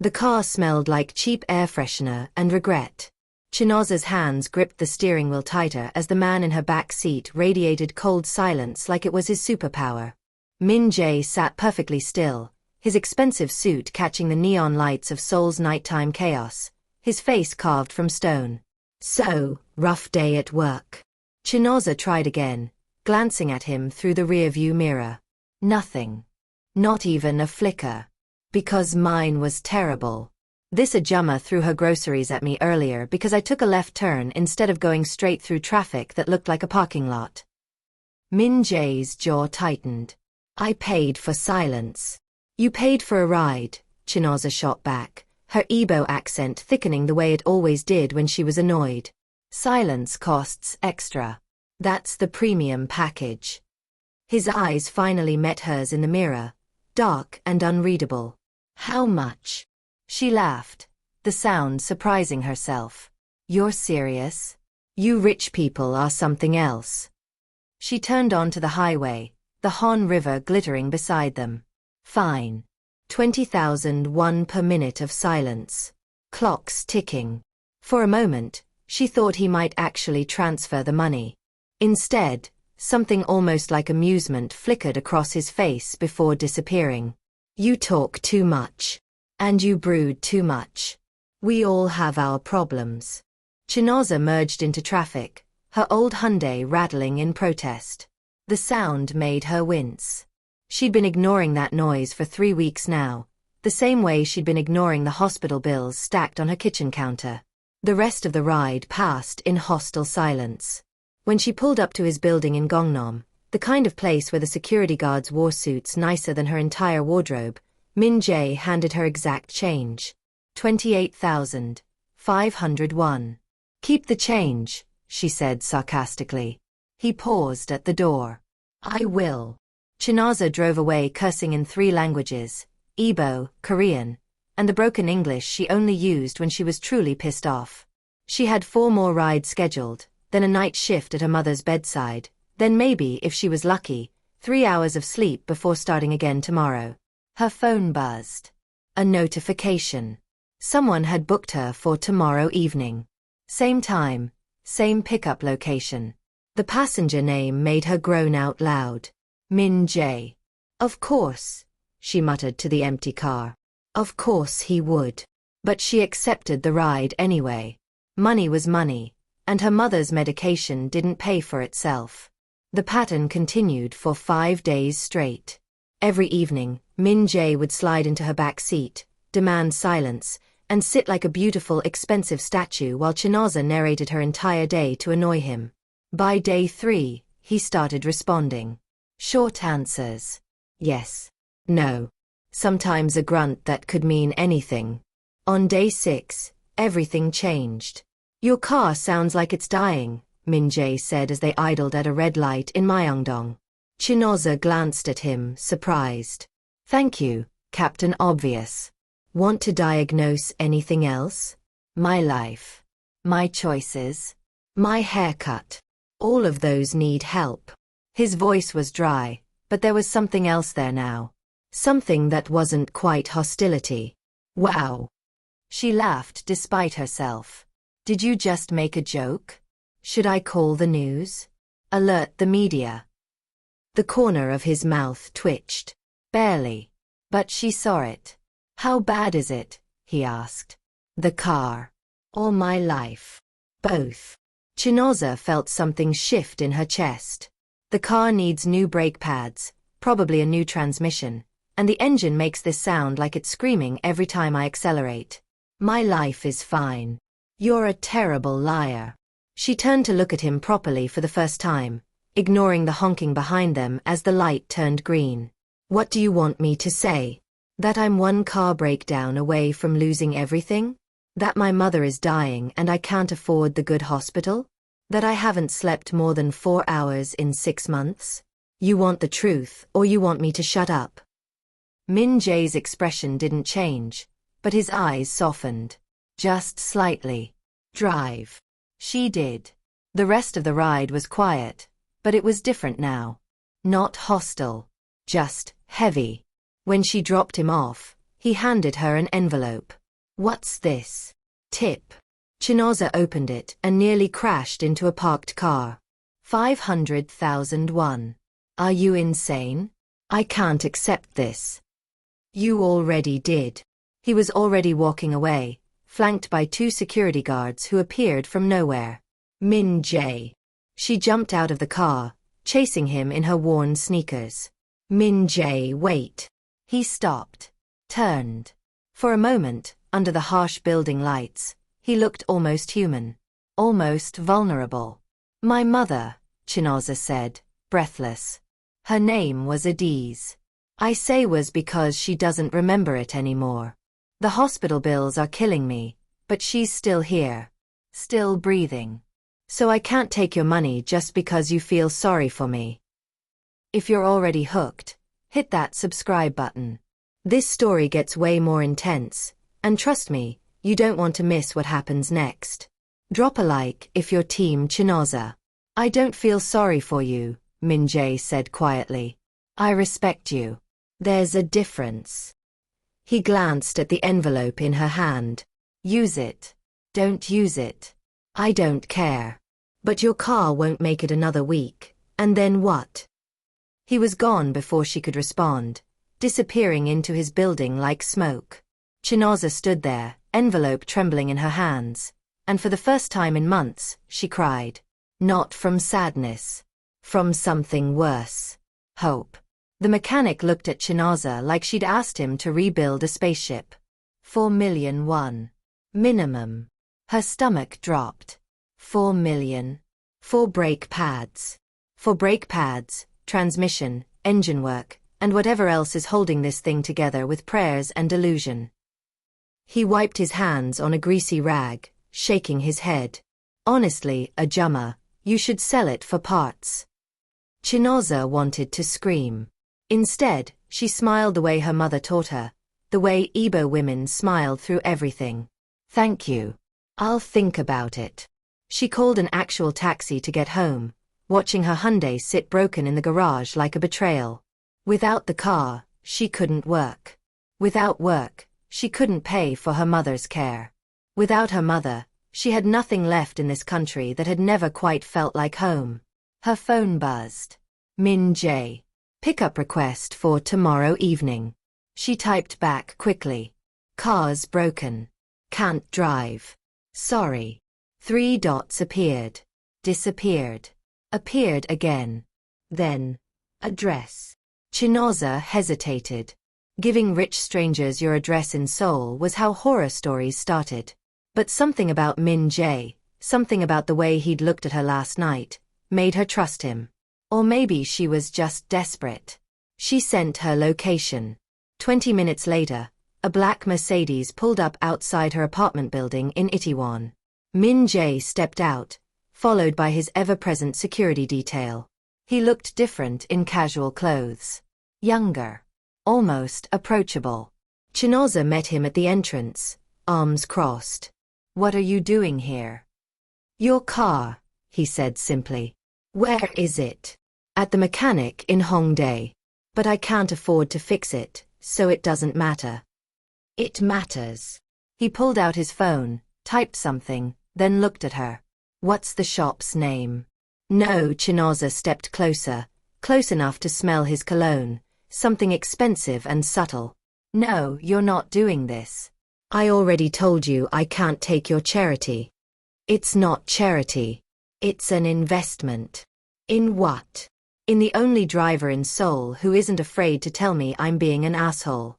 The car smelled like cheap air freshener and regret. Chinoza's hands gripped the steering wheel tighter as the man in her back seat radiated cold silence like it was his superpower. Min Jae sat perfectly still, his expensive suit catching the neon lights of Seoul's nighttime chaos, his face carved from stone. So, rough day at work. Chinoza tried again, glancing at him through the rearview mirror. Nothing. Not even a flicker. Because mine was terrible. This Ajumma threw her groceries at me earlier because I took a left turn instead of going straight through traffic that looked like a parking lot. Min Jae's jaw tightened. I paid for silence. You paid for a ride, Chinoza shot back, her Igbo accent thickening the way it always did when she was annoyed. Silence costs extra. That's the premium package. His eyes finally met hers in the mirror, dark and unreadable. How much? She laughed, the sound surprising herself. You're serious? You rich people are something else. She turned onto the highway, the Han River glittering beside them. Fine. 20,001 per minute of silence. Clocks ticking. For a moment, she thought he might actually transfer the money. Instead, something almost like amusement flickered across his face before disappearing. You talk too much. And you brood too much. We all have our problems. Chinoza merged into traffic, her old Hyundai rattling in protest. The sound made her wince. She'd been ignoring that noise for 3 weeks now, the same way she'd been ignoring the hospital bills stacked on her kitchen counter. The rest of the ride passed in hostile silence. When she pulled up to his building in Gangnam, the kind of place where the security guards wore suits nicer than her entire wardrobe, Min Jae handed her exact change. 28,501. Keep the change, she said sarcastically. He paused at the door. I will. Chinoza drove away cursing in 3 languages, Igbo, Korean, and the broken English she only used when she was truly pissed off. She had 4 more rides scheduled, then a night shift at her mother's bedside, then maybe, if she was lucky, 3 hours of sleep before starting again tomorrow. Her phone buzzed. A notification. Someone had booked her for tomorrow evening. Same time, same pickup location. The passenger name made her groan out loud. Min Jae. Of course, she muttered to the empty car. Of course he would. But she accepted the ride anyway. Money was money, and her mother's medication didn't pay for itself. The pattern continued for 5 days straight. Every evening, Min Jae would slide into her back seat, demand silence, and sit like a beautiful, expensive statue while Chinoza narrated her entire day to annoy him. By day 3, he started responding. Short answers. Yes. No. Sometimes a grunt that could mean anything. On day 6, everything changed. Your car sounds like it's dying, Min Jae said as they idled at a red light in Myeongdong. Chinoza glanced at him, surprised. Thank you, Captain Obvious. Want to diagnose anything else? My life. My choices. My haircut. All of those need help. His voice was dry, but there was something else there now. Something that wasn't quite hostility. Wow. She laughed despite herself. Did you just make a joke? Should I call the news? Alert the media. The corner of his mouth twitched. Barely. But she saw it. How bad is it? He asked. The car. Or my life? Both. Chinoza felt something shift in her chest. The car needs new brake pads, probably a new transmission, and the engine makes this sound like it's screaming every time I accelerate. My life is fine. You're a terrible liar. She turned to look at him properly for the first time, ignoring the honking behind them as the light turned green. What do you want me to say? That I'm one car breakdown away from losing everything? That my mother is dying and I can't afford the good hospital? That I haven't slept more than 4 hours in 6 months? You want the truth or you want me to shut up? Min Jae's expression didn't change, but his eyes softened. Just slightly. Drive. She did. The rest of the ride was quiet, but it was different now. Not hostile. Just heavy. When she dropped him off, He handed her an envelope. What's this? Tip. Chinaza opened it and nearly crashed into a parked car. 500,000 won. Are you insane? I can't accept this. You already did. He was already walking away, flanked by 2 security guards who appeared from nowhere. Min Jae. She jumped out of the car, chasing him in her worn sneakers. Min Jae, wait. He stopped. Turned. For a moment, under the harsh building lights, he looked almost human. Almost vulnerable. My mother, Chinaza said, breathless. Her name was Adiz. I say was because she doesn't remember it anymore. The hospital bills are killing me, but she's still here. Still breathing. So I can't take your money just because you feel sorry for me. If you're already hooked, hit that subscribe button. This story gets way more intense, and trust me, you don't want to miss what happens next. Drop a like if you're Team Chinaza. I don't feel sorry for you, Min Jae said quietly. I respect you. There's a difference. He glanced at the envelope in her hand. Use it. Don't use it. I don't care. But your car won't make it another week, and then what? He was gone before she could respond, disappearing into his building like smoke. Chinaza stood there, envelope trembling in her hands, and for the first time in months, she cried. Not from sadness. From something worse. Hope. The mechanic looked at Chinaza like she'd asked him to rebuild a spaceship. 4 million won. Minimum. Her stomach dropped. 4 million. 4 brake pads. 4 brake pads, transmission, engine work, and whatever else is holding this thing together with prayers and delusion. He wiped his hands on a greasy rag, shaking his head. Honestly, Ajumma, you should sell it for parts. Chinaza wanted to scream. Instead, she smiled the way her mother taught her, the way Igbo women smiled through everything. Thank you. I'll think about it. She called an actual taxi to get home, watching her Hyundai sit broken in the garage like a betrayal. Without the car, she couldn't work. Without work, she couldn't pay for her mother's care. Without her mother, she had nothing left in this country that had never quite felt like home. Her phone buzzed. Min Jae. Pickup request for tomorrow evening. She typed back quickly. Car's broken. Can't drive. Sorry. 3 dots appeared. Disappeared. Appeared again. Then. Address. Chinaza hesitated. Giving rich strangers your address in Seoul was how horror stories started. But something about Min Jae, something about the way he'd looked at her last night, made her trust him. Or maybe she was just desperate. She sent her location. 20 minutes later, a black Mercedes pulled up outside her apartment building in Itaewon. Min Jae stepped out, followed by his ever-present security detail. He looked different in casual clothes. Younger. Almost approachable. Chinaza met him at the entrance, arms crossed. What are you doing here? Your car, he said simply. Where is it? At the mechanic in Hongdae. But I can't afford to fix it, so it doesn't matter. It matters. He pulled out his phone, typed something, then looked at her. What's the shop's name? No, Chinaza stepped closer, close enough to smell his cologne, something expensive and subtle. No, you're not doing this. I already told you I can't take your charity. It's not charity. It's an investment. In what? In the only driver in Seoul who isn't afraid to tell me I'm being an asshole.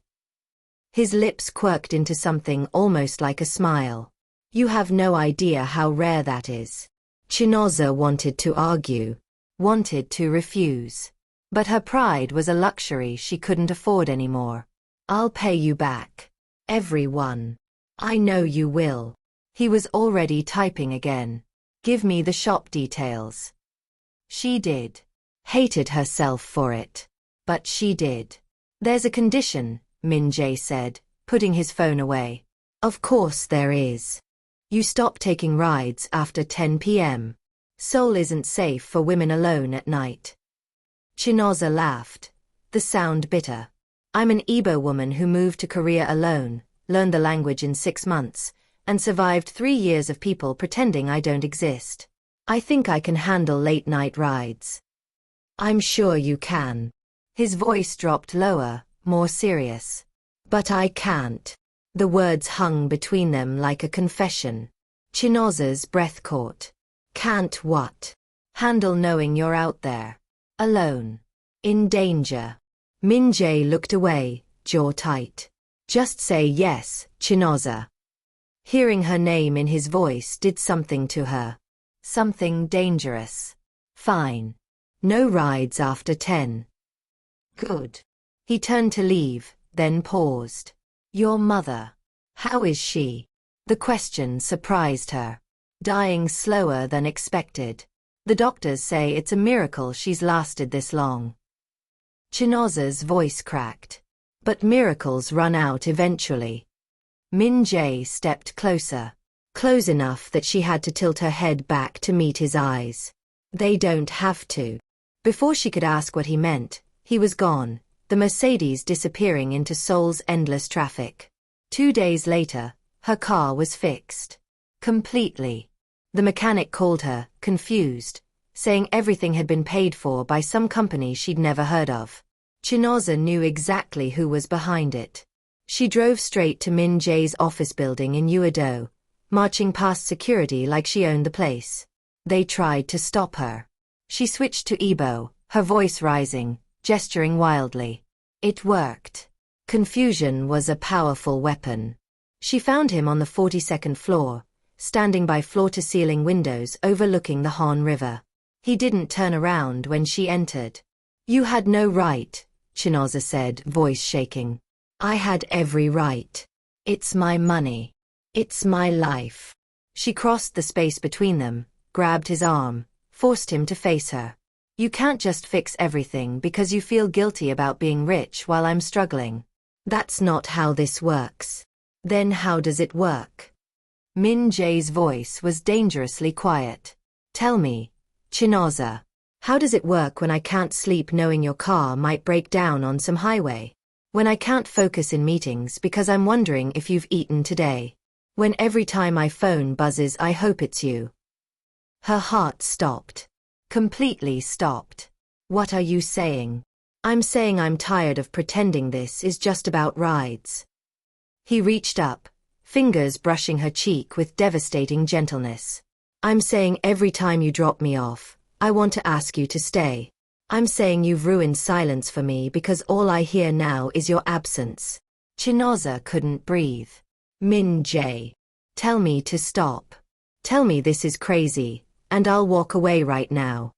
His lips quirked into something almost like a smile. You have no idea how rare that is. Chinaza wanted to argue, wanted to refuse. But her pride was a luxury she couldn't afford anymore. I'll pay you back. Everyone. I know you will. He was already typing again. Give me the shop details. She did. Hated herself for it. But she did. There's a condition, Min Jae said, putting his phone away. Of course there is. You stop taking rides after 10 p.m. Seoul isn't safe for women alone at night. Chinaza laughed. The sound bitter. I'm an Igbo woman who moved to Korea alone, learned the language in 6 months, and survived 3 years of people pretending I don't exist. I think I can handle late-night rides. I'm sure you can. His voice dropped lower, more serious. But I can't. The words hung between them like a confession. Chinoza's breath caught. Can't what? Handle knowing you're out there. Alone. In danger. Min-jae looked away, jaw tight. Just say yes, Chinoza. Hearing her name in his voice did something to her. Something dangerous. Fine. No rides after 10. Good. He turned to leave, then paused. Your mother. How is she? The question surprised her. Dying slower than expected. The doctors say it's a miracle she's lasted this long. Chinoza's voice cracked. But miracles run out eventually. Min-jae stepped closer. Close enough that she had to tilt her head back to meet his eyes. They don't have to. Before she could ask what he meant, he was gone, the Mercedes disappearing into Seoul's endless traffic. 2 days later, her car was fixed. Completely. The mechanic called her, confused, saying everything had been paid for by some company she'd never heard of. Chinoza knew exactly who was behind it. She drove straight to Min-jae's office building in Uedo, marching past security like she owned the place. They tried to stop her. She switched to Igbo, her voice rising, gesturing wildly. It worked. Confusion was a powerful weapon. She found him on the 42nd floor, standing by floor-to-ceiling windows overlooking the Han River. He didn't turn around when she entered. You had no right, Chinoza said, voice shaking. I had every right. It's my money. It's my life. She crossed the space between them, grabbed his arm, forced him to face her. You can't just fix everything because you feel guilty about being rich while I'm struggling. That's not how this works. Then how does it work? Min-jae's voice was dangerously quiet. Tell me, Chinoza, how does it work when I can't sleep knowing your car might break down on some highway? When I can't focus in meetings because I'm wondering if you've eaten today? When every time my phone buzzes I hope it's you? Her heart stopped. Completely stopped. What are you saying? I'm saying I'm tired of pretending this is just about rides. He reached up, fingers brushing her cheek with devastating gentleness. I'm saying every time you drop me off, I want to ask you to stay. I'm saying you've ruined silence for me because all I hear now is your absence. Chinoza couldn't breathe. Min-jae. Tell me to stop. Tell me this is crazy, and I'll walk away right now.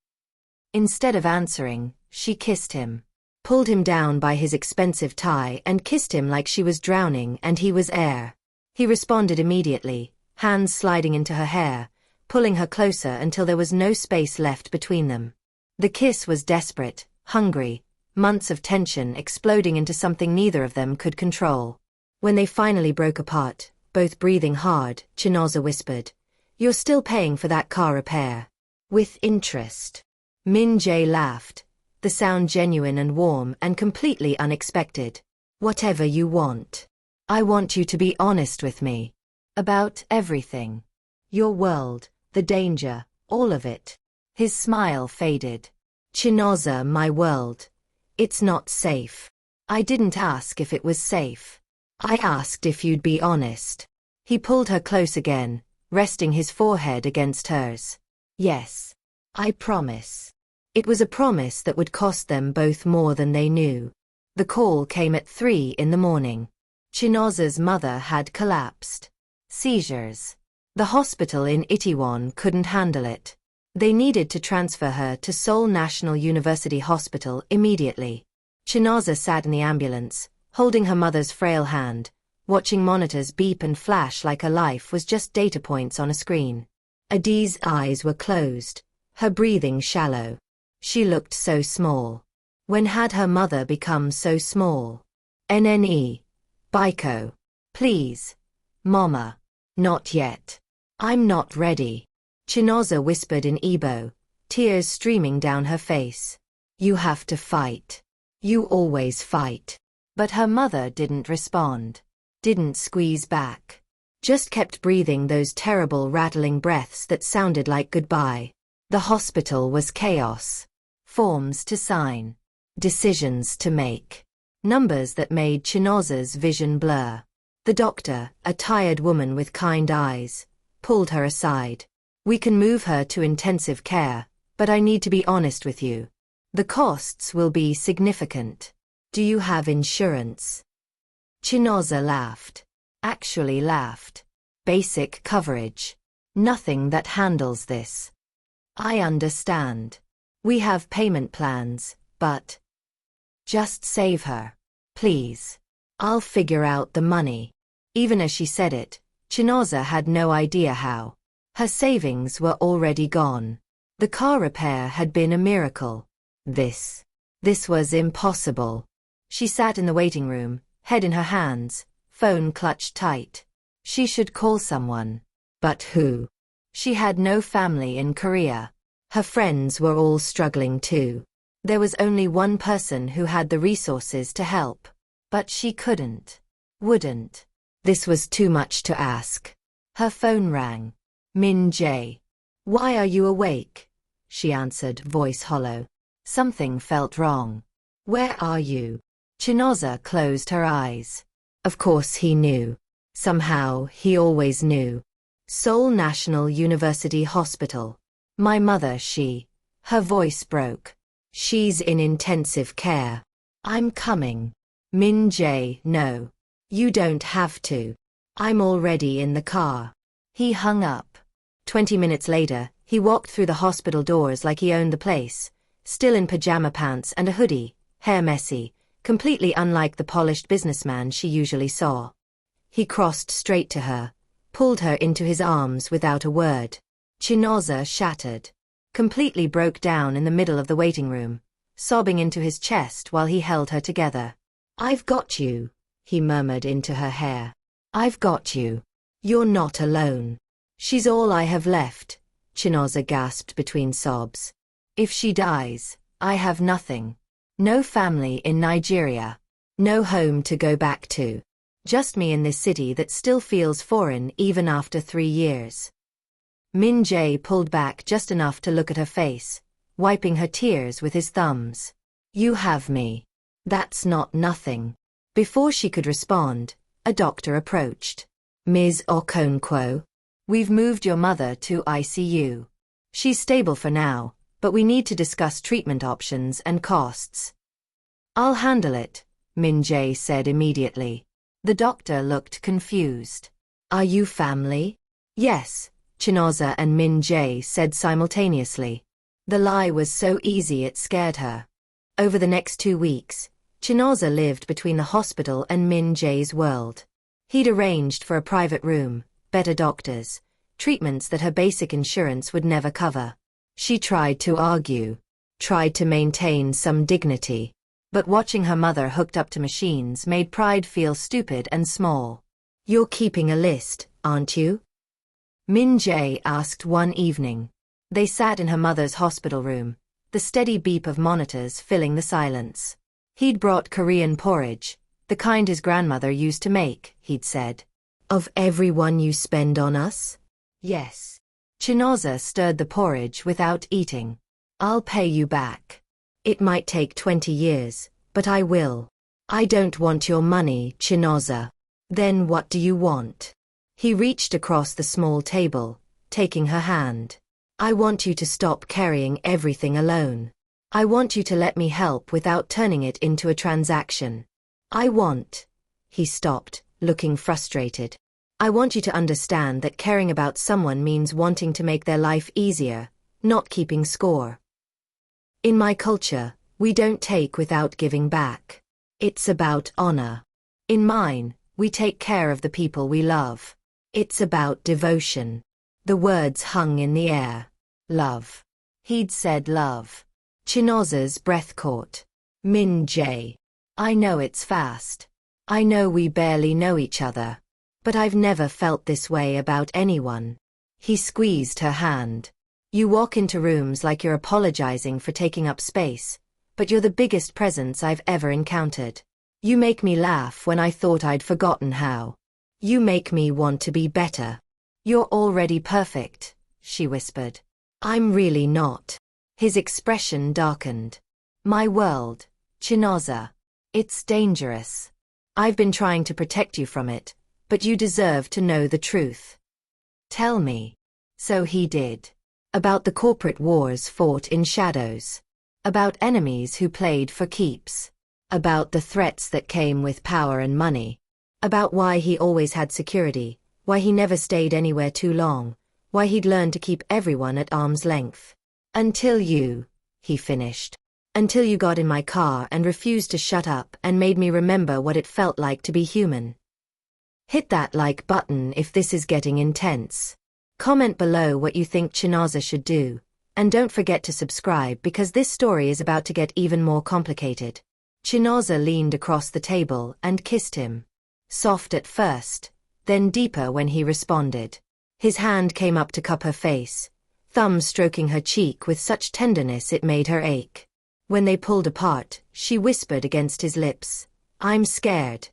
Instead of answering, she kissed him. Pulled him down by his expensive tie and kissed him like she was drowning and he was air. He responded immediately, hands sliding into her hair, pulling her closer until there was no space left between them. The kiss was desperate, hungry, months of tension exploding into something neither of them could control. When they finally broke apart, both breathing hard, Chinoza whispered, "You're still paying for that car repair." With interest. Min-jae laughed, the sound genuine and warm and completely unexpected. Whatever you want. I want you to be honest with me. About everything. Your world, the danger, all of it. His smile faded. Chinoza, my world. It's not safe. I didn't ask if it was safe. I asked if you'd be honest. He pulled her close again, resting his forehead against hers. Yes. I promise. It was a promise that would cost them both more than they knew. The call came at 3 in the morning. Chinoza's mother had collapsed. Seizures. The hospital in Itaewon couldn't handle it. They needed to transfer her to Seoul National University Hospital immediately. Chinoza sat in the ambulance, holding her mother's frail hand, watching monitors beep and flash like her life was just data points on a screen. Adi's eyes were closed, her breathing shallow. She looked so small. When had her mother become so small? NNE. Baiko. Please. Mama. Not yet. I'm not ready. Chinoza whispered in Igbo, tears streaming down her face. You have to fight. You always fight. But her mother didn't respond, didn't squeeze back, just kept breathing those terrible rattling breaths that sounded like goodbye. The hospital was chaos. Forms to sign, decisions to make, numbers that made Chinoza's vision blur. The doctor, a tired woman with kind eyes, pulled her aside. "We can move her to intensive care, but I need to be honest with you. The costs will be significant. Do you have insurance?" Chinoza laughed. Actually laughed. "Basic coverage. Nothing that handles this." "I understand. We have payment plans, but…" "Just save her. Please. I'll figure out the money." Even as she said it, Chinoza had no idea how. Her savings were already gone. The car repair had been a miracle. This was impossible. She sat in the waiting room, head in her hands, phone clutched tight. She should call someone. But who? She had no family in Korea. Her friends were all struggling too. There was only one person who had the resources to help. But she wouldn't. This was too much to ask. Her phone rang. "Min Jae. Why are you awake?" she answered, voice hollow. Something felt wrong. "Where are you?" Chinoza closed her eyes. Of course he knew. Somehow, he always knew. Seoul National University Hospital. "My mother, her voice broke. She's in intensive care. I'm coming." "Min Jae, no. You don't have to. I'm already in the car." He hung up. 20 minutes later, he walked through the hospital doors like he owned the place, still in pajama pants and a hoodie, hair messy, completely unlike the polished businessman she usually saw. He crossed straight to her, pulled her into his arms without a word. Chinoza shattered, completely broke down in the middle of the waiting room, sobbing into his chest while he held her together. "I've got you," he murmured into her hair. "I've got you. You're not alone." "She's all I have left," Chinoza gasped between sobs. "If she dies, I have nothing. No family in Nigeria. No home to go back to. Just me in this city that still feels foreign even after 3 years." Min Jae pulled back just enough to look at her face, wiping her tears with his thumbs. "You have me. That's not nothing." Before she could respond, a doctor approached. "Ms. Okonkwo, we've moved your mother to ICU. She's stable for now, but we need to discuss treatment options and costs." "I'll handle it," Min Jae said immediately. The doctor looked confused. "Are you family?" "Yes," Chinoza and Min Jae said simultaneously. The lie was so easy it scared her. Over the next 2 weeks, Chinoza lived between the hospital and Min Jae's world. He'd arranged for a private room, better doctors, treatments that her basic insurance would never cover. She tried to argue, tried to maintain some dignity. But watching her mother hooked up to machines made pride feel stupid and small. "You're keeping a list, aren't you?" Min Jae asked one evening. They sat in her mother's hospital room, the steady beep of monitors filling the silence. He'd brought Korean porridge, the kind his grandmother used to make, he'd said. "Of everyone you spend on us?" "Yes." Chinoza stirred the porridge without eating. "I'll pay you back. It might take 20 years, but I will." "I don't want your money, Chinoza." "Then what do you want?" He reached across the small table, taking her hand. "I want you to stop carrying everything alone. I want you to let me help without turning it into a transaction. I want…" He stopped, looking frustrated. "I want you to understand that caring about someone means wanting to make their life easier, not keeping score. In my culture, we don't take without giving back. It's about honor. In mine, we take care of the people we love. It's about devotion." The words hung in the air. Love. He'd said love. Chinoza's breath caught. "Min Jae. I know it's fast. I know we barely know each other. But I've never felt this way about anyone." He squeezed her hand. "You walk into rooms like you're apologizing for taking up space, but you're the biggest presence I've ever encountered. You make me laugh when I thought I'd forgotten how. You make me want to be better. You're already perfect, she whispered. I'm really not. His expression darkened. My world, Chinoza. It's dangerous. I've been trying to protect you from it, but you deserve to know the truth. Tell me. So he did. About the corporate wars fought in shadows. About enemies who played for keeps. About the threats that came with power and money. About why he always had security, why he never stayed anywhere too long, why he'd learned to keep everyone at arm's length. Until you, he finished. Until you got in my car and refused to shut up and made me remember what it felt like to be human. Hit that like button if this is getting intense. Comment below what you think Chinoza should do, and don't forget to subscribe because this story is about to get even more complicated. Chinoza leaned across the table and kissed him. Soft at first, then deeper when he responded. His hand came up to cup her face, thumb stroking her cheek with such tenderness it made her ache. When they pulled apart, she whispered against his lips, I'm scared.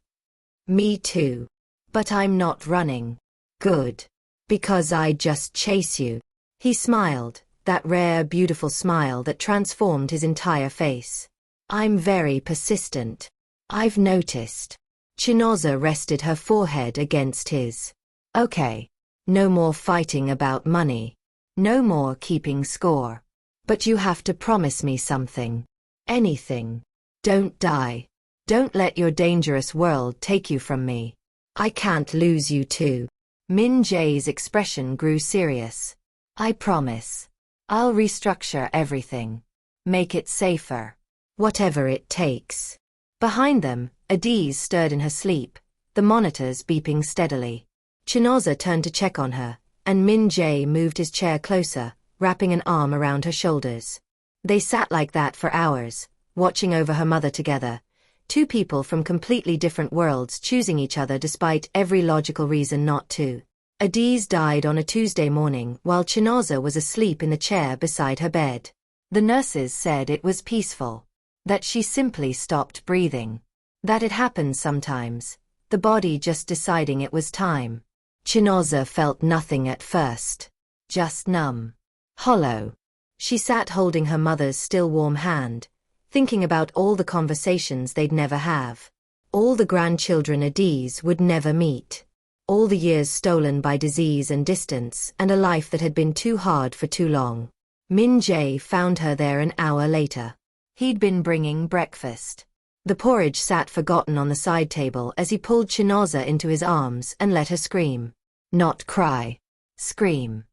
Me too. But I'm not running. Good. Because I just chase you. He smiled, that rare, beautiful smile that transformed his entire face. I'm very persistent. I've noticed. Chinoza rested her forehead against his. Okay. No more fighting about money. No more keeping score. But you have to promise me something. Anything. Don't die. Don't let your dangerous world take you from me. I can't lose you too. Min Jae's expression grew serious. I promise. I'll restructure everything. Make it safer. Whatever it takes. Behind them, Adiz stirred in her sleep, the monitors beeping steadily. Chinoza turned to check on her, and Min Jae moved his chair closer, wrapping an arm around her shoulders. They sat like that for hours, watching over her mother together, two people from completely different worlds choosing each other despite every logical reason not to. Adiz died on a Tuesday morning while Chinoza was asleep in the chair beside her bed. The nurses said it was peaceful. That she simply stopped breathing. That it happens sometimes, the body just deciding it was time. Chinoza felt nothing at first. Just numb. Hollow. She sat holding her mother's still warm hand, thinking about all the conversations they'd never have. All the grandchildren Adiz would never meet. All the years stolen by disease and distance and a life that had been too hard for too long. Min Jae found her there an hour later. He'd been bringing breakfast. The porridge sat forgotten on the side table as he pulled Chinoza into his arms and let her scream. Not cry. Scream.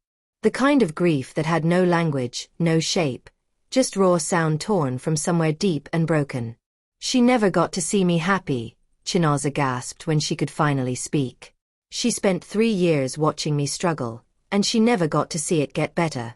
The kind of grief that had no language, no shape, just raw sound torn from somewhere deep and broken. She never got to see me happy, Chinoza gasped when she could finally speak. She spent 3 years watching me struggle, and she never got to see it get better.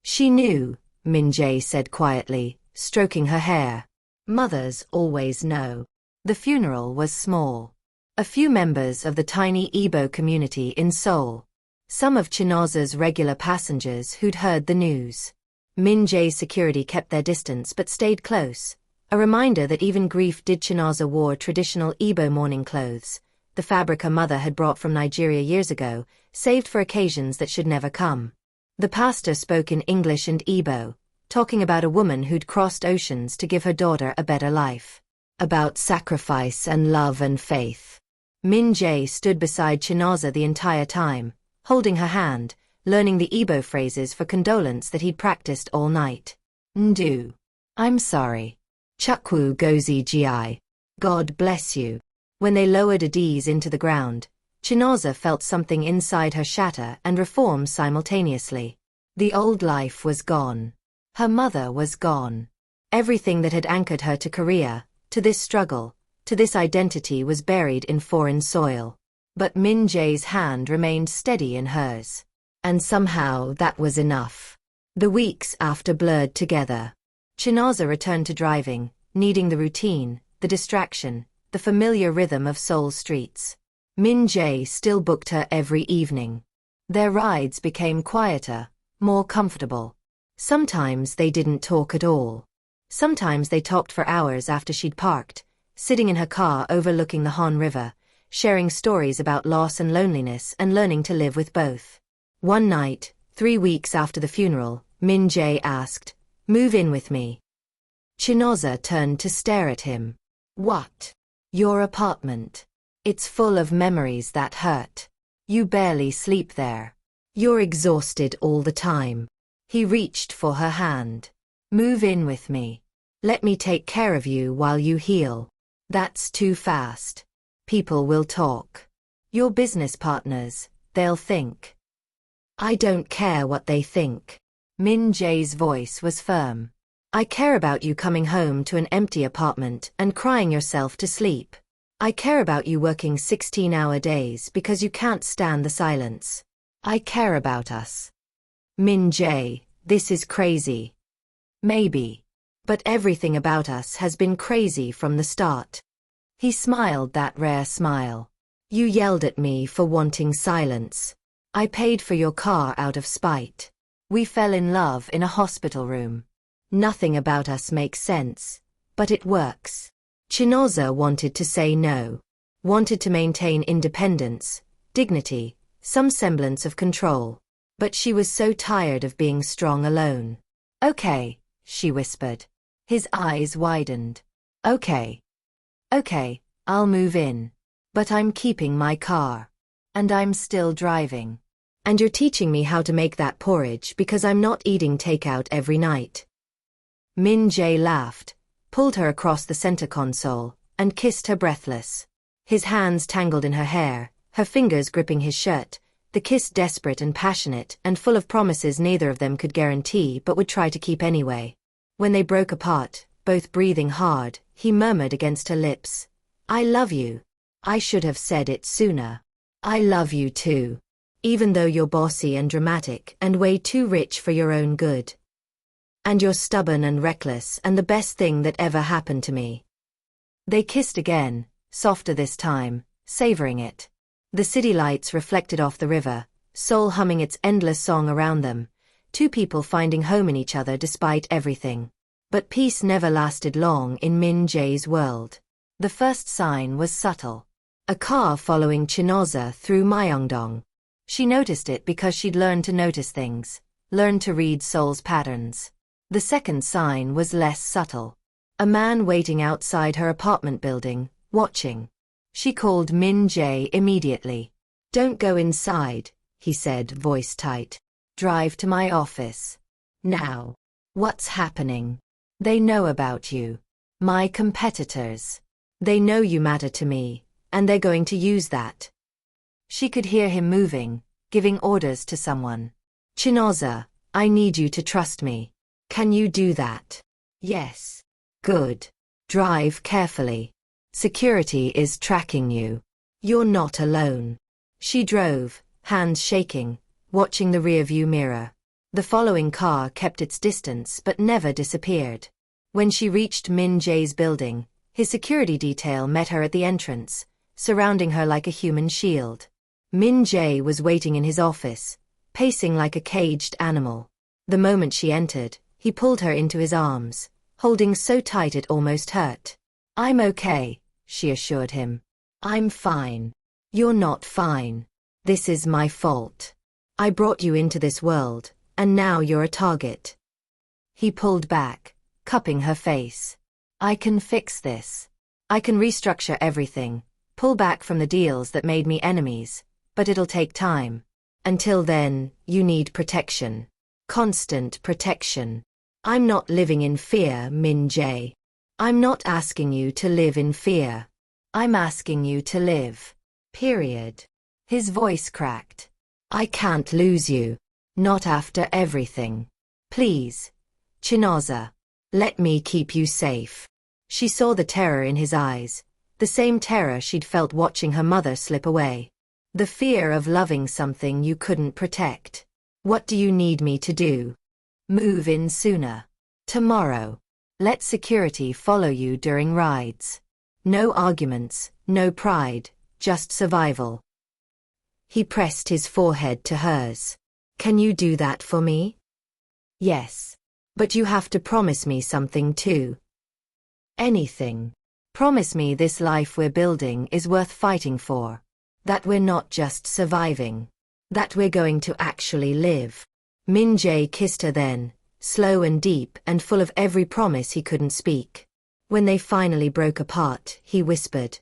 She knew, Min Jae said quietly, stroking her hair. Mothers always know. The funeral was small. A few members of the tiny Igbo community in Seoul. Some of Chinoza's regular passengers who'd heard the news. Min Jae's security kept their distance but stayed close. A reminder that even grief did. Chinoza wore traditional Igbo mourning clothes, the fabric her mother had brought from Nigeria years ago, saved for occasions that should never come. The pastor spoke in English and Igbo, talking about a woman who'd crossed oceans to give her daughter a better life. About sacrifice and love and faith. Min Jae stood beside Chinoza the entire time, holding her hand, learning the Igbo phrases for condolence that he'd practiced all night. Ndu. I'm sorry. Chukwu gozi gi. God bless you. When they lowered Adiz into the ground, Chinoza felt something inside her shatter and reform simultaneously. The old life was gone. Her mother was gone. Everything that had anchored her to Korea, to this struggle, to this identity was buried in foreign soil. But Min Jae's hand remained steady in hers. And somehow that was enough. The weeks after blurred together. Chinoza returned to driving, needing the routine, the distraction, the familiar rhythm of Seoul streets. Min Jae still booked her every evening. Their rides became quieter, more comfortable. Sometimes they didn't talk at all. Sometimes they talked for hours after she'd parked, sitting in her car overlooking the Han River, sharing stories about loss and loneliness and learning to live with both. One night, 3 weeks after the funeral, Min Jae asked, "Move in with me." Chinoza turned to stare at him. "What? Your apartment? It's full of memories that hurt. You barely sleep there. You're exhausted all the time." He reached for her hand. "Move in with me. Let me take care of you while you heal." "That's too fast. People will talk. You're business partners, they'll think." "I don't care what they think." Min Jae's voice was firm. "I care about you coming home to an empty apartment and crying yourself to sleep. I care about you working 16-hour days because you can't stand the silence. I care about us." "Min Jae, this is crazy." "Maybe. But everything about us has been crazy from the start." He smiled that rare smile. "You yelled at me for wanting silence. I paid for your car out of spite. We fell in love in a hospital room. Nothing about us makes sense, but it works." Chinoza wanted to say no. Wanted to maintain independence, dignity, some semblance of control. But she was so tired of being strong alone. "Okay," she whispered. His eyes widened. "Okay. Okay, I'll move in. But I'm keeping my car. And I'm still driving. And you're teaching me how to make that porridge because I'm not eating takeout every night." Min Jae laughed, pulled her across the center console, and kissed her breathless. His hands tangled in her hair, her fingers gripping his shirt, the kiss desperate and passionate and full of promises neither of them could guarantee but would try to keep anyway. When they broke apart, both breathing hard, he murmured against her lips, "I love you. I should have said it sooner. I love you too. Even though you're bossy and dramatic and way too rich for your own good. And you're stubborn and reckless and the best thing that ever happened to me." They kissed again, softer this time, savoring it. The city lights reflected off the river, Seoul humming its endless song around them, two people finding home in each other despite everything. But peace never lasted long in Min Jae's world. The first sign was subtle. A car following Chinoza through Myeongdong. She noticed it because she'd learned to notice things, learned to read Seoul's patterns. The second sign was less subtle. A man waiting outside her apartment building, watching. She called Min Jae immediately. "Don't go inside," he said, voice tight. "Drive to my office. Now." "What's happening?" "They know about you. My competitors. They know you matter to me, and they're going to use that." She could hear him moving, giving orders to someone. "Chinoza, I need you to trust me. Can you do that?" "Yes." "Good. Drive carefully. Security is tracking you. You're not alone." She drove, hands shaking, watching the rearview mirror. The following car kept its distance but never disappeared. When she reached Min Jae's building, his security detail met her at the entrance, surrounding her like a human shield. Min Jae was waiting in his office, pacing like a caged animal. The moment she entered, he pulled her into his arms, holding so tight it almost hurt. "I'm okay," she assured him. "I'm fine." "You're not fine. This is my fault. I brought you into this world, and now you're a target." He pulled back, cupping her face. "I can fix this. I can restructure everything, pull back from the deals that made me enemies, but it'll take time. Until then, you need protection. Constant protection. I'm not living in fear, Min Jae. I'm not asking you to live in fear. I'm asking you to live. Period." His voice cracked. "I can't lose you. Not after everything. Please. Chinoza. Let me keep you safe." She saw the terror in his eyes, the same terror she'd felt watching her mother slip away. The fear of loving something you couldn't protect. "What do you need me to do?" "Move in sooner. Tomorrow. Let security follow you during rides. No arguments, no pride, just survival." He pressed his forehead to hers. "Can you do that for me?" "Yes. But you have to promise me something too." "Anything." Promise me this life we're building is worth fighting for. That we're not just surviving. That we're going to actually live. Min Jae kissed her then, slow and deep and full of every promise he couldn't speak. When they finally broke apart, he whispered,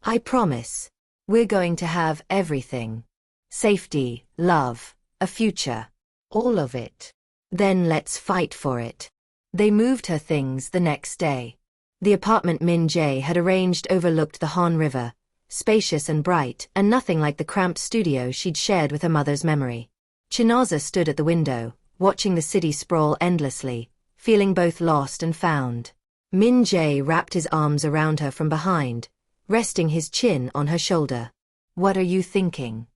I promise. We're going to have everything. Safety, love, a future. All of it. Then let's fight for it. They moved her things the next day. The apartment Min Jae had arranged overlooked the Han River, spacious and bright and nothing like the cramped studio she'd shared with her mother's memory. Chinaza stood at the window, watching the city sprawl endlessly, feeling both lost and found. Min Jae wrapped his arms around her from behind, resting his chin on her shoulder. What are you thinking?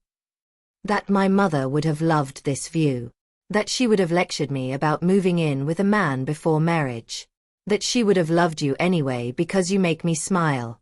That my mother would have loved this view. That she would have lectured me about moving in with a man before marriage. That she would have loved you anyway because you make me smile.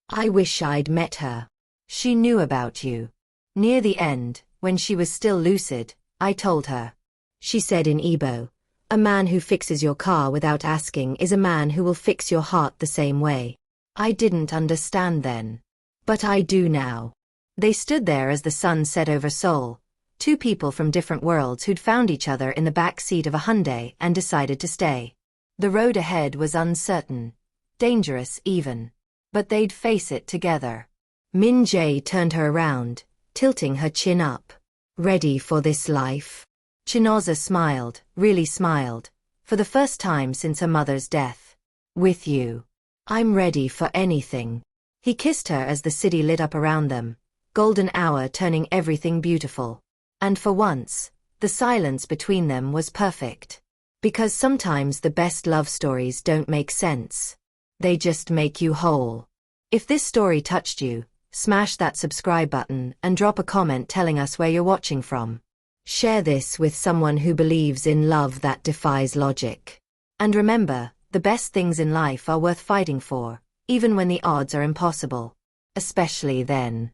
I wish I'd met her. She knew about you. Near the end, when she was still lucid, I told her. She said in Igbo, a man who fixes your car without asking is a man who will fix your heart the same way. I didn't understand then. But I do now. They stood there as the sun set over Seoul, two people from different worlds who'd found each other in the back seat of a Hyundai and decided to stay. The road ahead was uncertain, dangerous even. But they'd face it together. Min Jae turned her around, tilting her chin up. Ready for this life? Chinaza smiled, really smiled, for the first time since her mother's death. With you. I'm ready for anything. He kissed her as the city lit up around them, golden hour turning everything beautiful. And for once, the silence between them was perfect. Because sometimes the best love stories don't make sense. They just make you whole. If this story touched you, smash that subscribe button and drop a comment telling us where you're watching from. Share this with someone who believes in love that defies logic. And remember, the best things in life are worth fighting for, even when the odds are impossible. Especially then.